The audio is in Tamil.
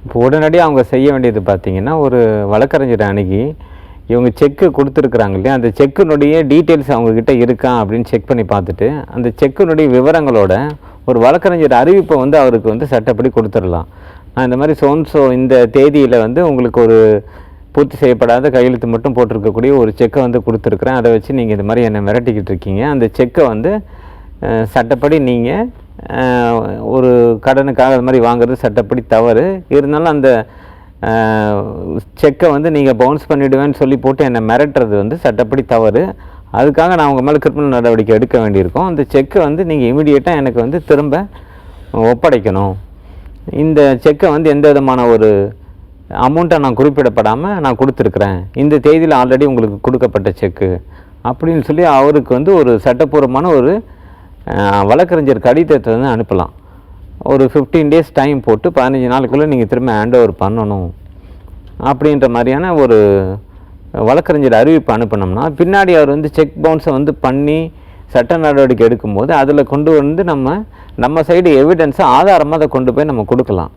இப்போ உடனடியாக அவங்க செய்ய வேண்டியது பார்த்தீங்கன்னா, ஒரு வழக்கறிஞரை அணுகி, இவங்க செக்கு குடுத்துருக்குறாங்க இல்லையா? அந்த செக்கினுடைய டீட்டெயில்ஸ் அவங்ககிட்ட இருக்கா அப்படின்னு செக் பண்ணி பார்த்துட்டு, அந்த செக்கினுடைய விவரங்களோட ஒரு வழக்கறிஞர் அறிவிப்பை வந்து அவருக்கு வந்து சட்டப்படி குடுத்துறலாம். நான் இந்த மாரி இந்த தேதியில வந்து உங்களுக்கு ஒரு பூர்த்தி செய்யப்படாத கையெழுத்து மட்டும் போட்டிருக்கக்கூடிய ஒரு செக்கை வந்து குடுத்துருக்குறேன். அதை வச்சு நீங்க இந்த மாரி என்னை மிரட்டிக்கிட்டு இருக்கீங்க. அந்த செக்கை வந்து சட்டப்படி நீங்க ஒரு கடனுக்காக அது மாரி வாங்குறது சட்டப்படி தவறு. இருந்தாலும் அந்த செக்கை வந்து நீங்கள் பவுன்ஸ் பண்ணிவிடுவேன்னு சொல்லி போட்டு என்னை மிரட்டுறது வந்து சட்டப்படி தவறு. அதுக்காக நான் உங்கள் மேலே கிரிமினல் நடவடிக்கை எடுக்க வேண்டியிருக்கும். அந்த செக்கை வந்து நீங்கள் இமிடியேட்டாக எனக்கு வந்து திரும்ப ஒப்படைக்கணும். இந்த செக்கை வந்து எந்த விதமான ஒரு அமௌண்ட்டை நான் குறிப்பிடப்படாமல் நான் கொடுத்துருக்குறேன். இந்த தேதியில் ஆல்ரெடி உங்களுக்கு கொடுக்கப்பட்ட செக்கு அப்படின்னு சொல்லி அவருக்கு வந்து ஒரு சட்டப்பூர்வமான ஒரு வழக்கறிஞர் கடிதத்தை வந்து அனுப்பலாம். ஒரு 15 டேஸ் டைம் போட்டு 15 நாளுக்குள்ளே நீங்கள் திரும்ப ஹேண்ட் ஓவர் பண்ணணும் அப்படின்ற மாதிரியான ஒரு வழக்கறிஞர் அறிவிப்பு அனுப்பினோம்னா, பின்னாடி அவர் வந்து செக் பவுன்ஸை வந்து பண்ணி சட்ட நடவடிக்கை எடுக்கும்போது அதில் கொண்டு வந்து நம்ம சைடு எவிடன்ஸை ஆதாரமாக அதை கொண்டு போய் நம்ம கொடுக்கலாம்.